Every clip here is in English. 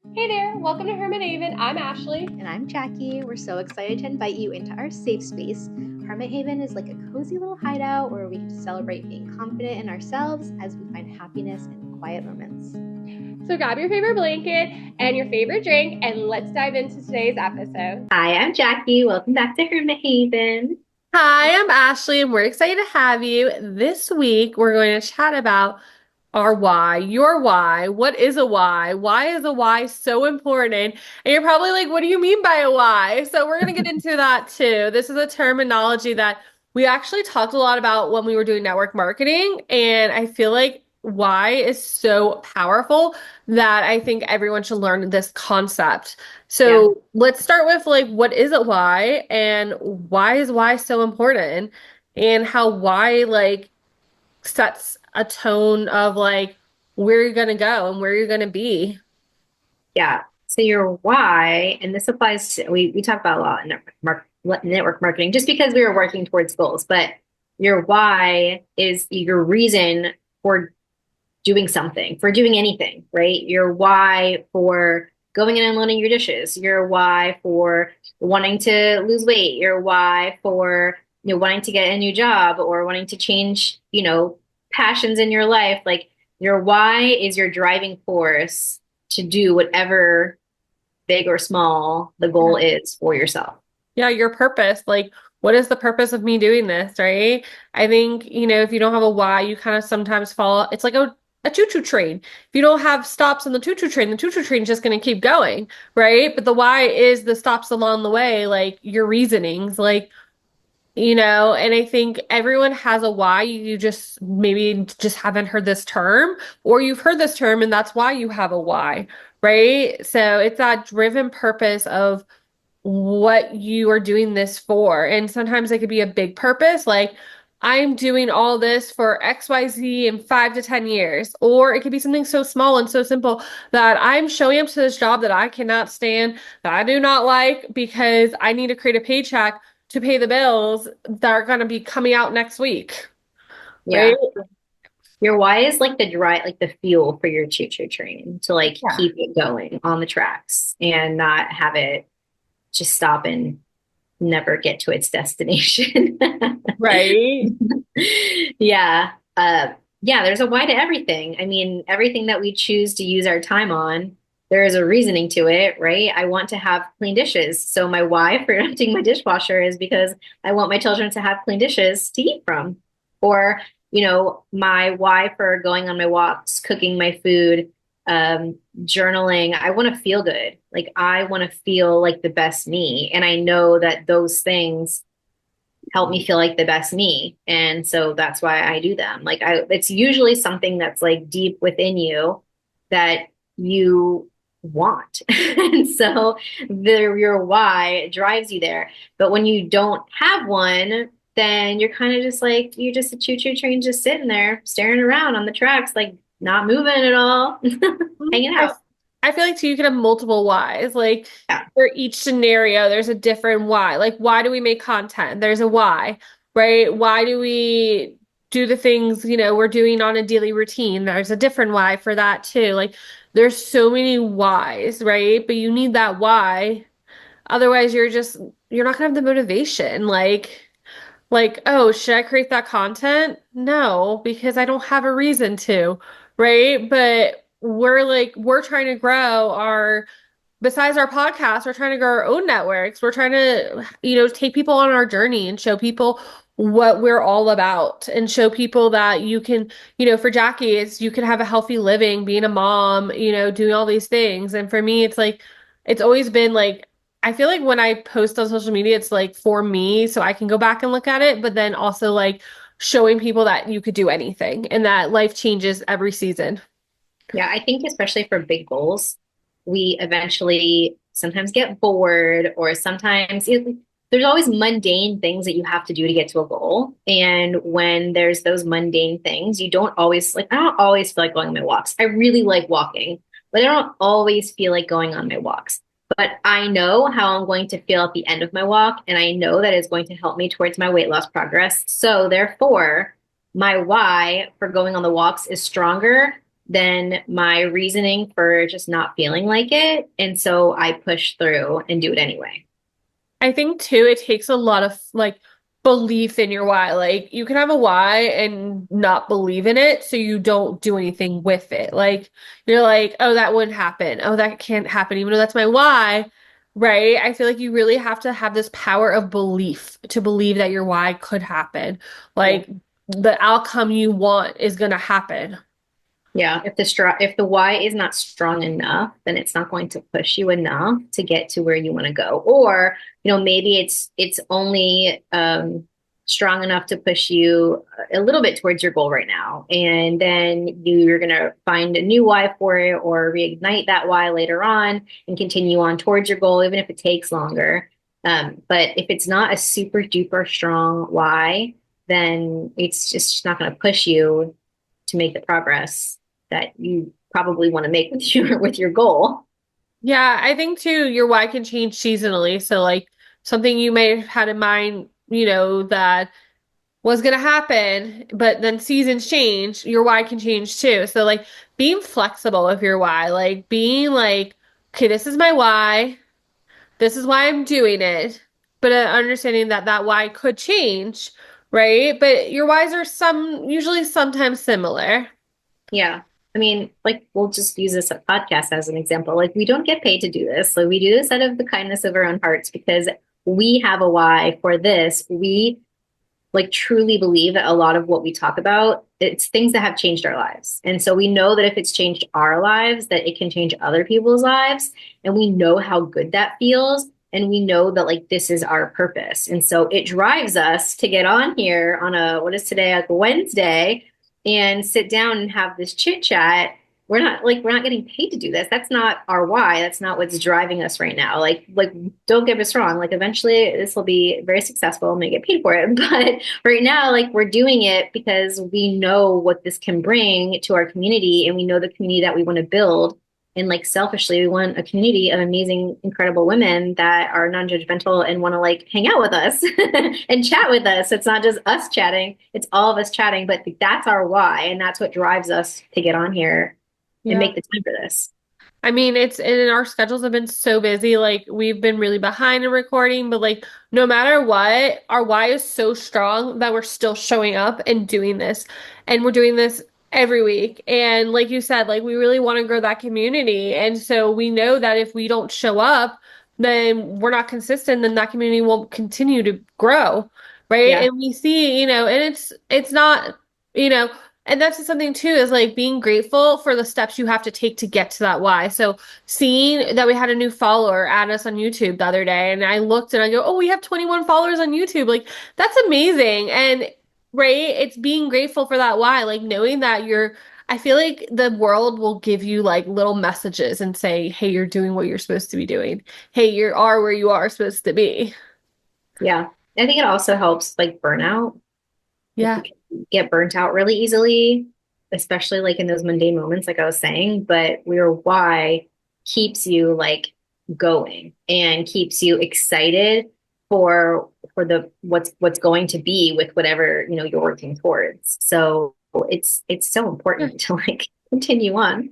Hey there, welcome to Hermit Haven. I'm Ashley. And I'm Jackie. We're so excited to invite you into our safe space. Hermit Haven is like a cozy little hideout where we get to celebrate being confident in ourselves as we find happiness in quiet moments. So grab your favorite blanket and your favorite drink, and let's dive into today's episode. Hi, I'm Jackie. Welcome back to Hermit Haven. Hi, I'm Ashley, and we're excited to have you. This week, we're going to chat about our why, your why. What is a why? Why is a why so important? And you're probably like, what do you mean by a why? So we're going to get into that too. This is a terminology that we actually talked a lot about when we were doing network marketing, and I feel like why is so powerful that I think everyone should learn this concept. So let's start with like, what is a why and why is why so important and how why like sets a tone of like where you're gonna go and where you're gonna be. Yeah. So your why, and this applies to, we talk about a lot in network marketing just because we were working towards goals, but your why is your reason for doing something, for doing anything, right? Your why for going in and loading your dishes, your why for wanting to lose weight, your why for, wanting to get a new job or wanting to change, passions in your life. Like your why is your driving force to do whatever big or small the goal is for yourself. Yeah, your purpose. Like, what is the purpose of me doing this, right? I think, if you don't have a why, you kind of sometimes fall. It's like a choo-choo train. If you don't have stops on the choo-choo train is just going to keep going, right? But the why is the stops along the way, like your reasonings, like, and I think everyone has a why. You just maybe just haven't heard this term, or you've heard this term and that's why you have a why, right? So it's that driven purpose of what you are doing this for. And sometimes it could be a big purpose, like I'm doing all this for XYZ in 5 to 10 years. Or it could be something so small and so simple that I'm showing up to this job that I cannot stand, that I do not like because I need to create a paycheck to pay the bills that are going to be coming out next week. Yeah. Right? Your why is like the drive, like the fuel for your choo-choo train to like Yeah. keep it going on the tracks and not have it just stop and never get to its destination. Right. Yeah. Yeah, there's a why to everything. I mean, everything that we choose to use our time on, there is a reasoning to it, right? I want to have clean dishes. So my why for emptying my dishwasher is because I want my children to have clean dishes to eat from. Or, my why for going on my walks, cooking my food, journaling, I want to feel good. Like I want to feel like the best me. And I know that those things help me feel like the best me. And so that's why I do them. It's usually something that's like deep within you that you want. And so your why drives you there. But when you don't have one, then you're kind of just like, you're just a choo-choo train just sitting there staring around on the tracks, like not moving at all, hanging I, out. I feel like too, you can have multiple whys. Like Yeah. for each scenario, there's a different why. Like, why do we make content? There's a why, right? Why do we do the things, we're doing on a daily routine? There's a different why for that too. Like, there's so many whys, right? But you need that why. Otherwise, you're not gonna have the motivation. Oh, should I create that content? No, because I don't have a reason to, right? But we're trying to grow besides our podcast, we're trying to grow our own networks. We're trying to, take people on our journey and show people what we're all about and show people that you can, for Jackie, it's you can have a healthy living, being a mom, doing all these things. And for me, it's like, it's always been like, I feel like when I post on social media, it's like for me, so I can go back and look at it, but then also like showing people that you could do anything and that life changes every season. Yeah, I think especially for big goals, we eventually sometimes get bored, or sometimes there's always mundane things that you have to do to get to a goal. And when there's those mundane things, you don't always like, I don't always feel like going on my walks. I really like walking, but I don't always feel like going on my walks. But I know how I'm going to feel at the end of my walk, and I know that it's going to help me towards my weight loss progress. So therefore, my why for going on the walks is stronger than my reasoning for just not feeling like it. And so I push through and do it anyway. I think too, it takes a lot of like belief in your why. Like you can have a why and not believe in it, so you don't do anything with it. Like you're like, oh, that wouldn't happen. Oh, that can't happen, even though that's my why, right? I feel like you really have to have this power of belief to believe that your why could happen. Like the outcome you want is gonna happen. Yeah, if the why is not strong enough, then it's not going to push you enough to get to where you want to go. Or, maybe it's only strong enough to push you a little bit towards your goal right now. And then you're gonna find a new why for it or reignite that why later on and continue on towards your goal, even if it takes longer. But if it's not a super duper strong why, then it's just not going to push you to make the progress that you probably want to make with your goal. Yeah, I think too, your why can change seasonally. So like something you may have had in mind, that was going to happen, but then seasons change, your why can change too. So like being flexible with your why, like being like, okay, this is my why. This is why I'm doing it. But understanding that that why could change, right? But your whys are usually sometimes similar. Yeah. I mean, like, we'll just use this podcast as an example. Like, we don't get paid to do this. So we do this out of the kindness of our own hearts because we have a why for this. We like truly believe that a lot of what we talk about, it's things that have changed our lives. And so we know that if it's changed our lives, that it can change other people's lives. And we know how good that feels. And we know that like this is our purpose. And so it drives us to get on here on what is today, like Wednesday, and sit down and have this chit chat. We're not getting paid to do this. That's not our why. That's not what's driving us right now. Like don't get us wrong. Like eventually this will be very successful and we get paid for it. But right now, like we're doing it because we know what this can bring to our community and we know the community that we want to build. And like selfishly, we want a community of amazing, incredible women that are non-judgmental and want to like hang out with us and chat with us. It's not just us chatting, it's all of us chatting, but that's our why. And that's what drives us to get on here and Yeah. make the time for this. I mean, and our schedules have been so busy. Like, we've been really behind in recording, but like, no matter what, our why is so strong that we're still showing up and doing this. And we're doing this every week. And like you said, like, we really want to grow that community. And so we know that if we don't show up, then we're not consistent, then that community won't continue to grow. Right. Yeah. And we see, and it's not, you know, and that's just something too, is like being grateful for the steps you have to take to get to that why. So seeing that we had a new follower add us on YouTube the other day, and I looked and I go, oh, we have 21 followers on YouTube. Like that's amazing. And right, it's being grateful for that why, like knowing that I feel like the world will give you like little messages and say, hey, you're doing what you're supposed to be doing. Hey, you are where you are supposed to be. Yeah. I think it also helps like burnout. Yeah. Get burnt out really easily, especially like in those mundane moments, like I was saying. But your why keeps you like going and keeps you excited for what's going to be with whatever you're working towards. So it's so important to like continue on.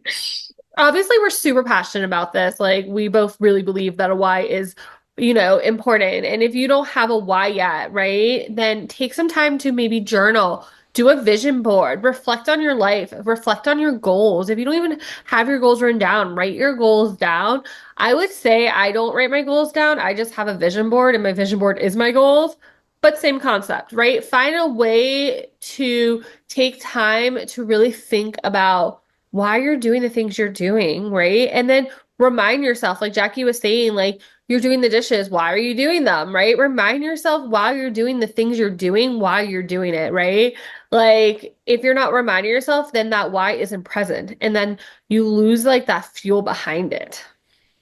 Obviously, we're super passionate about this. Like, we both really believe that a why is, important. And if you don't have a why yet, right, then take some time to maybe journal, do a vision board, reflect on your life, reflect on your goals. If you don't even have your goals written down, write your goals down. I would say I don't write my goals down. I just have a vision board, and my vision board is my goals. But same concept, right? Find a way to take time to really think about why you're doing the things you're doing, right? And then remind yourself, like Jackie was saying, like you're doing the dishes. Why are you doing them, right? Remind yourself while you're doing the things you're doing, why you're doing it, right? Like if you're not reminding yourself, then that why isn't present. And then you lose like that fuel behind it.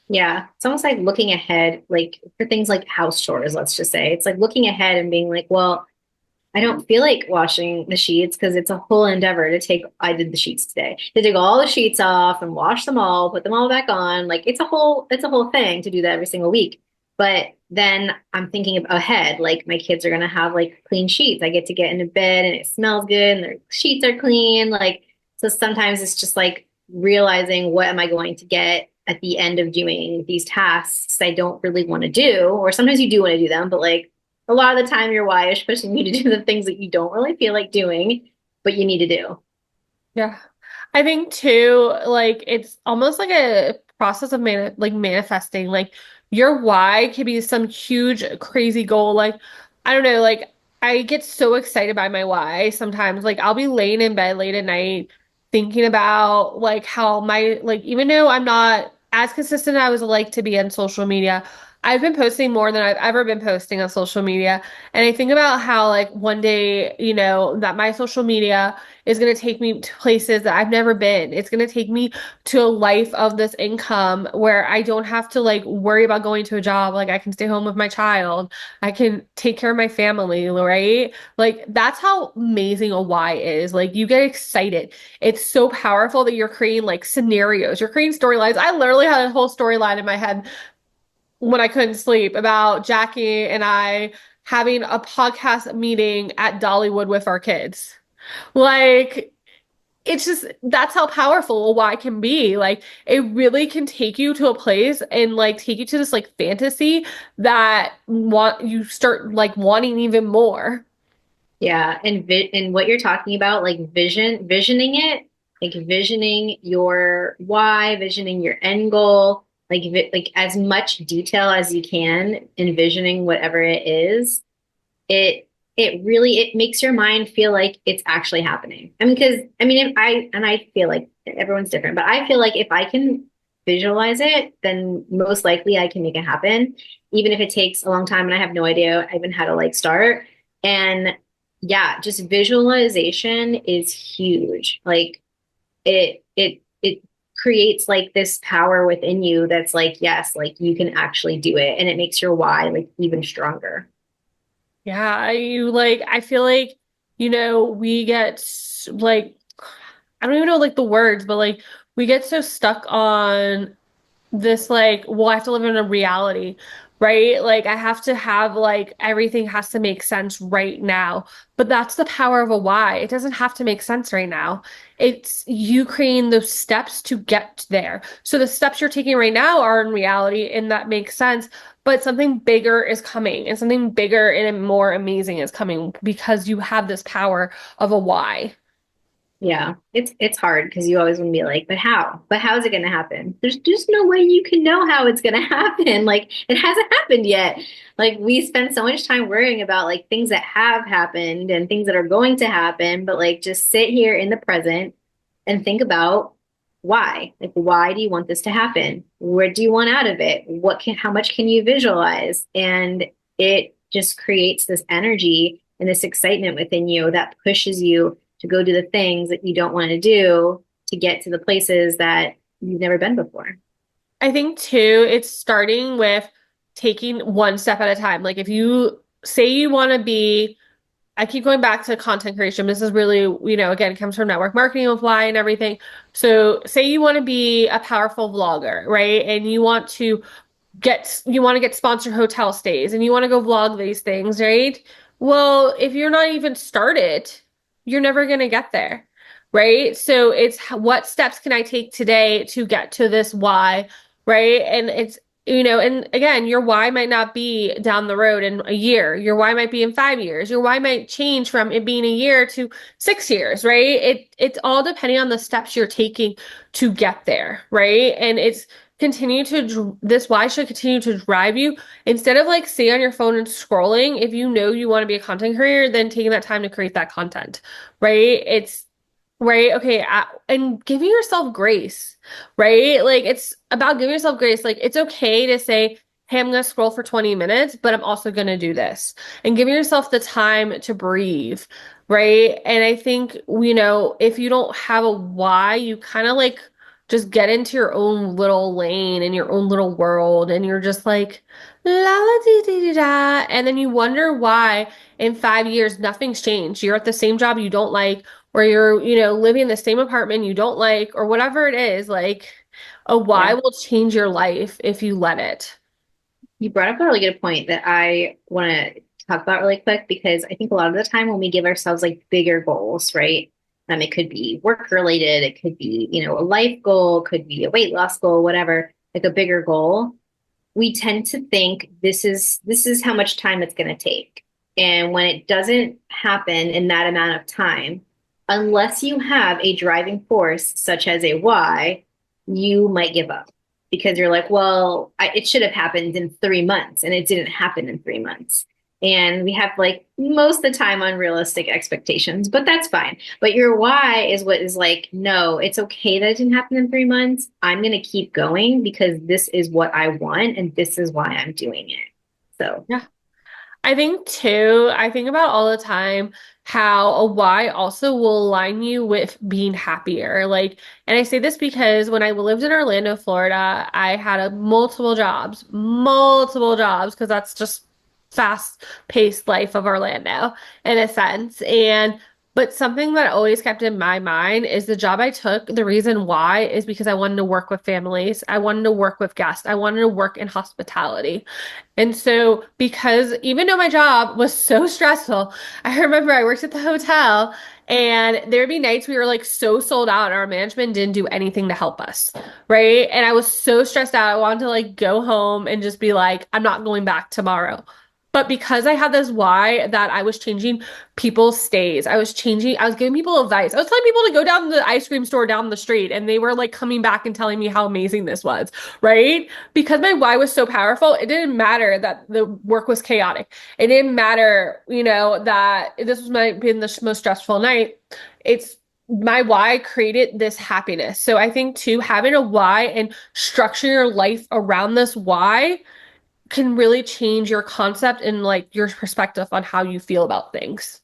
Yeah, it's almost like looking ahead, like for things like house chores, let's just say. It's like looking ahead and being like, well, I don't feel like washing the sheets because it's a whole endeavor I did the sheets today, to take all the sheets off and wash them all, put them all back on. Like it's a whole thing to do that every single week. But then I'm thinking ahead, like my kids are going to have like clean sheets. I get to get into bed and it smells good and their sheets are clean. Like So sometimes it's just like realizing what am I going to get at the end of doing these tasks I don't really want to do, or sometimes you do want to do them, but like a lot of the time your why is pushing you to do the things that you don't really feel like doing, but you need to do. Yeah. I think too, like it's almost like a process of manifesting. Like your why could be some huge crazy goal. Like I don't know, like I get so excited by my why sometimes. Like I'll be laying in bed late at night thinking about like how my like even though I'm not as consistent as I would like to be on social media, I've been posting more than I've ever been posting on social media. And I think about how like one day, that my social media is going to take me to places that I've never been. It's going to take me to a life of this income where I don't have to like worry about going to a job. Like I can stay home with my child. I can take care of my family, right? Like that's how amazing a why is. Like you get excited. It's so powerful that you're creating like scenarios. You're creating storylines. I literally had a whole storyline in my head when I couldn't sleep about Jackie and I having a podcast meeting at Dollywood with our kids. Like, it's just that's how powerful a why can be. Like, it really can take you to a place and like take you to this like fantasy that want you start like wanting even more. Yeah, and what you're talking about, like visioning it, like visioning your why, visioning your end goal, like as much detail as you can, envisioning whatever it is. It really it makes your mind feel like it's actually happening. I mean, because I mean, if I feel like everyone's different, but I feel like if I can visualize it, then most likely I can make it happen, even if it takes a long time and I have no idea even how to like start. And yeah, just visualization is huge. Like it creates like this power within you that's like, yes, like you can actually do it. And it makes your why like even stronger. Yeah, I feel like, we get like, I don't even know like the words, but like we get so stuck on this like, well, I have to live in a reality, right? Like I have to have like everything has to make sense right now. But that's the power of a why. It doesn't have to make sense right now. It's you creating those steps to get there. So the steps you're taking right now are in reality, and that makes sense. But something bigger is coming, and something bigger and more amazing is coming because you have this power of a why. Yeah, it's hard because you always want to be like, but how? But how is it going to happen? There's just no way you can know how it's going to happen. Like it hasn't happened yet. Like we spend so much time worrying about like things that have happened and things that are going to happen, but like just sit here in the present and think about why. Like why do you want this to happen? What do you want out of it? How much can you visualize? And it just creates this energy and this excitement within you that pushes you to go do the things that you don't want to do to get to the places that you've never been before. I think too, it's starting with taking one step at a time. Like if you say you want to be, I keep going back to content creation. This is really, again, it comes from network marketing with why and everything. So say you want to be a powerful vlogger, right? And you want to get sponsored hotel stays and you want to go vlog these things, right? Well, if you're not even started, you're never going to get there, right? So it's what steps can I take today to get to this why, right? And and again, your why might not be down the road in a year. Your why might be in 5 years. Your why might change from it being a year to 6 years, right? It's all depending on the steps you're taking to get there, right? And this why should continue to drive you instead of like stay on your phone and scrolling. If you know you want to be a content creator, then taking that time to create that content, right? It's right. Okay. And giving yourself grace, right? Like it's about giving yourself grace. Like it's okay to say, hey, I'm going to scroll for 20 minutes, but I'm also going to do this and giving yourself the time to breathe, right? And I think, if you don't have a why, you kind of like just get into your own little lane and your own little world, and you're just like, la la dee dee dee da. And then you wonder why in 5 years nothing's changed. You're at the same job you don't like, or you're, living in the same apartment you don't like, or whatever it is, like a why Yeah. will change your life if you let it. You brought up a really good point that I want to talk about really quick because I think a lot of the time when we give ourselves like bigger goals, right? It could be work related, it could be, a life goal, could be a weight loss goal, whatever, like a bigger goal. We tend to think this is how much time it's going to take. And when it doesn't happen in that amount of time, unless you have a driving force such as a why, you might give up because you're like, well, it should have happened in 3 months and it didn't happen in 3 months. And we have like most of the time unrealistic expectations, but that's fine. But your why is what is like, no, it's okay that it didn't happen in 3 months. I'm going to keep going because this is what I want and this is why I'm doing it. So, Yeah. I think too, I think about all the time how a why also will align you with being happier. Like, and I say this because when I lived in Orlando, Florida, I had multiple jobs, because that's just fast-paced life of Orlando in a sense. But something that always kept in my mind is the job I took. The reason why is because I wanted to work with families. I wanted to work with guests. I wanted to work in hospitality. And so, because even though my job was so stressful, I remember I worked at the hotel and there'd be nights we were like so sold out and our management didn't do anything to help us, right? And I was so stressed out. I wanted to like go home and just be like, I'm not going back tomorrow. But because I had this why that I was changing people's stays, I was giving people advice. I was telling people to go down to the ice cream store down the street, and they were like coming back and telling me how amazing this was, right? Because my why was so powerful, it didn't matter that the work was chaotic. It didn't matter, that this was been the most stressful night. It's my why created this happiness. So I think too, having a why and structuring your life around this why can really change your concept and like your perspective on how you feel about things.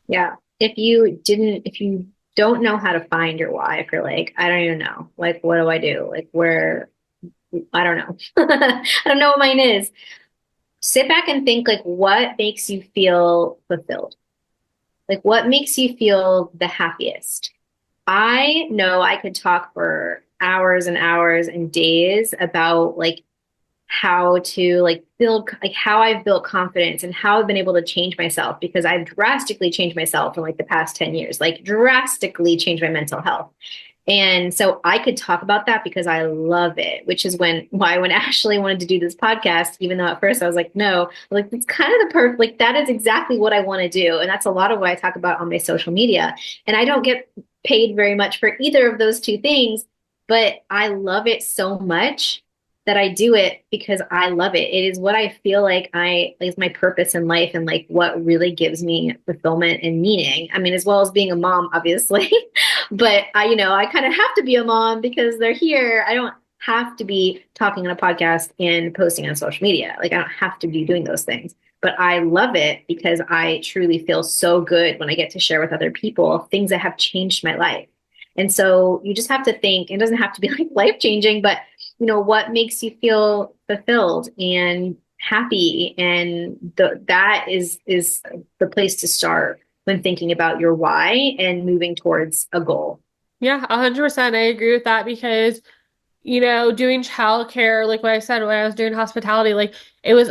yeah. If you don't know how to find your why, if you're like, I don't even know, like, what do I do? Like, I don't know. I don't know what mine is. Sit back and think, like, what makes you feel fulfilled? Like, what makes you feel the happiest? I know I could talk for hours and hours and days about like how to like build, like how I've built confidence and how I've been able to change myself because I've drastically changed myself in like the past 10 years, like drastically changed my mental health. And so I could talk about that because I love it, which is when Ashley wanted to do this podcast, even though at first I was like, no, like it's kind of the perfect, like that is exactly what I want to do. And that's a lot of what I talk about on my social media. And I don't get paid very much for either of those two things, but I love it so much that I do it because I love it. It is what I feel like is my purpose in life and like what really gives me fulfillment and meaning. I mean, as well as being a mom, obviously, but I kind of have to be a mom because they're here. I don't have to be talking on a podcast and posting on social media. Like I don't have to be doing those things, but I love it because I truly feel so good when I get to share with other people things that have changed my life. And so you just have to think, it doesn't have to be like life changing, but what makes you feel fulfilled and happy, and that is the place to start when thinking about your why and moving towards a goal. Yeah, 100%. I agree with that because, doing childcare, like what I said, when I was doing hospitality, like it's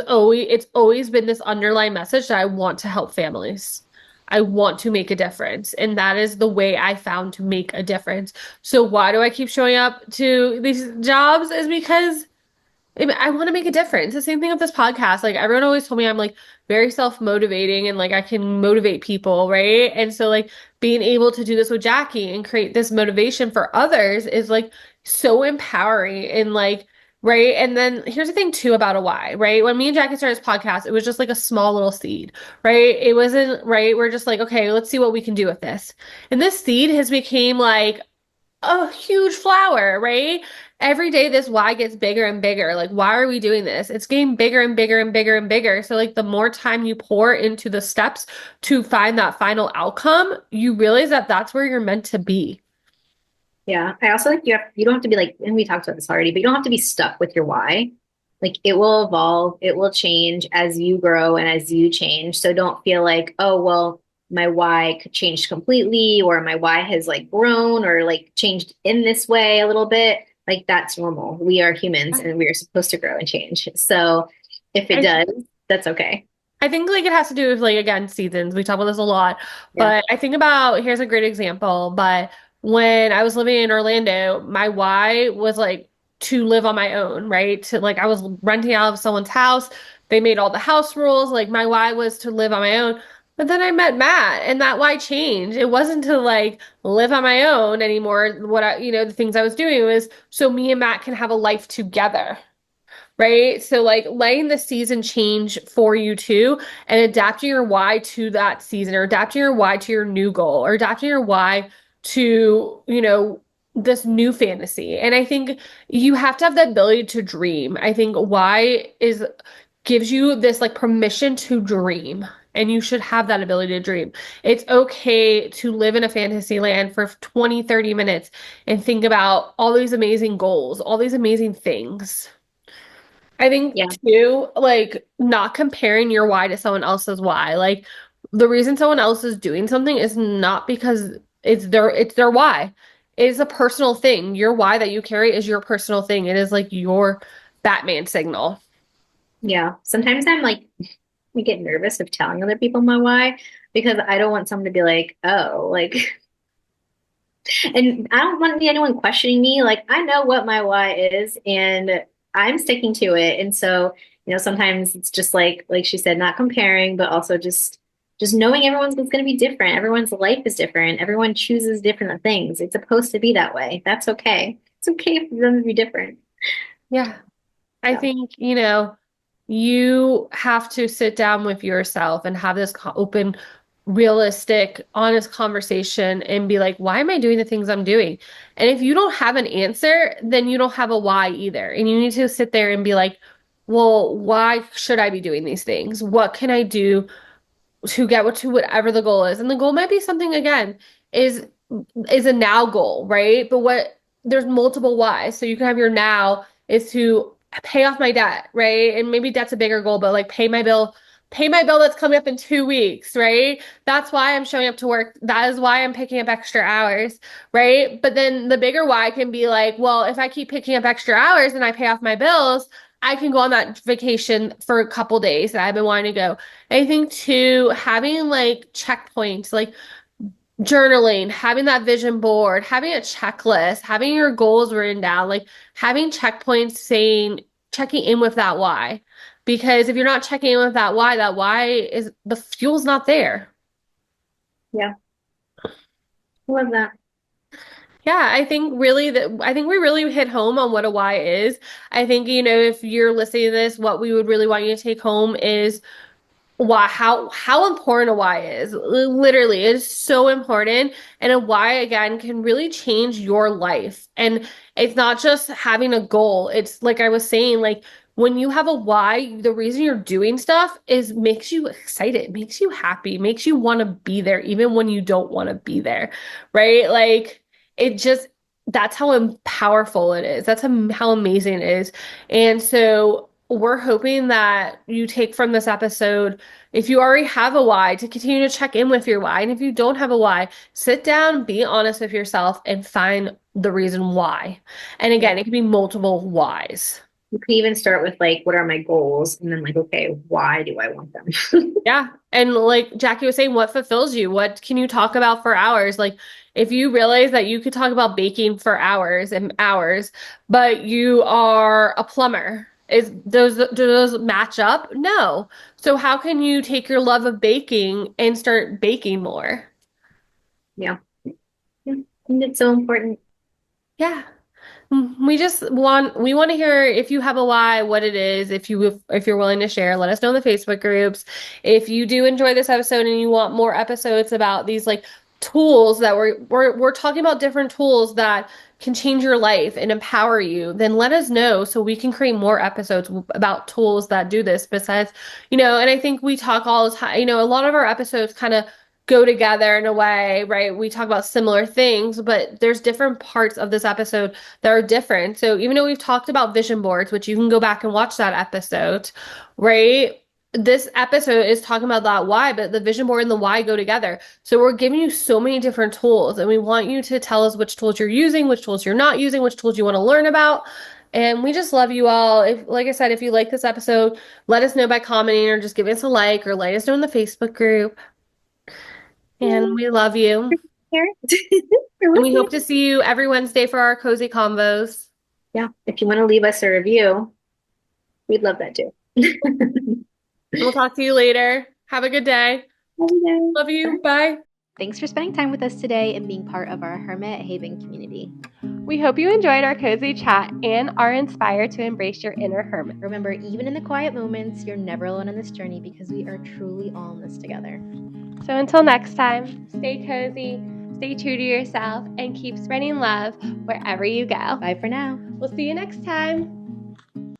always been this underlying message that I want to help families. I want to make a difference. And that is the way I found to make a difference. So why do I keep showing up to these jobs is because I want to make a difference. The same thing with this podcast. Like everyone always told me I'm like very self-motivating and like I can motivate people, right? And so like being able to do this with Jackie and create this motivation for others is like so empowering and like right. And then here's the thing too about a why, right? When me and Jackie started this podcast, it was just like a small little seed, right? It wasn't right. We're just like, okay, let's see what we can do with this. And this seed has became like a huge flower, right? Every day this why gets bigger and bigger. Like, why are we doing this? It's getting bigger and bigger and bigger and bigger. So like the more time you pour into the steps to find that final outcome, you realize that that's where you're meant to be. Yeah. I also think you don't have to be like, and we talked about this already, but you don't have to be stuck with your why. Like it will evolve, it will change as you grow and as you change. So don't feel like, oh, well, my why could change completely, or my why has like grown or like changed in this way a little bit. Like that's normal. We are humans and we are supposed to grow and change. So if it does, that's okay. I think like it has to do with like again seasons. We talk about this a lot, Yeah. but I think about here's a great example. But when I was living in Orlando, my why was like to live on my own, right? To like I was renting out of someone's house. They made all the house rules. Like my why was to live on my own. But then I met Matt, and that why changed. It wasn't to like live on my own anymore. What I, the things I was doing was so me and Matt can have a life together. Right? So like letting the season change for you too and adapting your why to that season or adapting your why to your new goal or adapting your why to, this new fantasy. And I think you have to have the ability to dream. I think why is gives you this like permission to dream. And you should have that ability to dream. It's okay to live in a fantasy land for 20, 30 minutes and think about all these amazing goals, all these amazing things. I think Yeah. too, like not comparing your why to someone else's why. Like the reason someone else is doing something is not because it's their why. It is a personal thing. Your why that you carry is your personal thing. It is like your Batman signal. Yeah. Sometimes I get nervous of telling other people my why because I don't want someone to be like, oh, like, and I don't want anyone questioning me. Like, I know what my why is and I'm sticking to it. And so, sometimes it's just like she said, not comparing, but also just knowing everyone's going to be different. Everyone's life is different. Everyone chooses different things. It's supposed to be that way. That's okay. It's okay for them to be different. Yeah. I So, think, you have to sit down with yourself and have this open, realistic, honest conversation and be like, why am I doing the things I'm doing? And if you don't have an answer, then you don't have a why either. And you need to sit there and be like, well, why should I be doing these things? What can I do to get to whatever the goal is? And the goal might be something again is is a now goal, right? But what there's multiple whys. So you can have your now is to pay off my debt, right? And maybe that's a bigger goal, but like pay my bill that's coming up in 2 weeks, right? That's why I'm showing up to work. That is why I'm picking up extra hours, right? But then the bigger why can be like, well, if I keep picking up extra hours and I pay off my bills, I can go on that vacation for a couple days that I've been wanting to go. I think too, having like checkpoints, like journaling, having that vision board, having a checklist, having your goals written down, like having checkpoints saying, checking in with that why. Because if you're not checking in with that why is the fuel's not there. yeah, I love that. Yeah, I think we really hit home on what a why is. I think, if you're listening to this, what we would really want you to take home is why how important a why is. Literally, it is so important. And a why again can really change your life. And it's not just having a goal. It's like I was saying, like when you have a why, the reason you're doing stuff is makes you excited, makes you happy, makes you want to be there, even when you don't want to be there, right? Like it just that's how powerful it is. That's how amazing it is. And so we're hoping that you take from this episode, if you already have a why, to continue to check in with your why. And if you don't have a why, sit down, be honest with yourself, and find the reason why. And Yeah. again, it can be multiple whys. You can even start with like, what are my goals? And then like, okay, why do I want them? Yeah. And like Jackie was saying, what fulfills you? What can you talk about for hours? Like if you realize that you could talk about baking for hours and hours, but you are a plumber, do those match up? No. So how can you take your love of baking and start baking more? Yeah. Yeah. And it's so important. Yeah. We want to hear if you have a why, what it is, if you're willing to share, let us know in the Facebook groups. If you do enjoy this episode and you want more episodes about these like tools that we're talking about different tools that can change your life and empower you, then let us know so we can create more episodes about tools that do this besides, and I think we talk all the time, a lot of our episodes kind of go together in a way, right? We talk about similar things, but there's different parts of this episode that are different. So even though we've talked about vision boards, which you can go back and watch that episode, right? This episode is talking about that why, but the vision board and the why go together. So we're giving you so many different tools, and we want you to tell us which tools you're using, which tools you're not using, which tools you want to learn about. And we just love you all. If, like I said, if you like this episode, let us know by commenting or just give us a like or let us know in the Facebook group. And we love you. Here. And we hope to see you every Wednesday for our cozy convos. Yeah, if you want to leave us a review, we'd love that too. We'll talk to you later. Have a good day. Love you. Bye. Thanks for spending time with us today and being part of our Hermit Haven community. We hope you enjoyed our cozy chat and are inspired to embrace your inner hermit. Remember, even in the quiet moments, you're never alone on this journey because we are truly all in this together. So until next time, stay cozy, stay true to yourself, and keep spreading love wherever you go. Bye for now. We'll see you next time.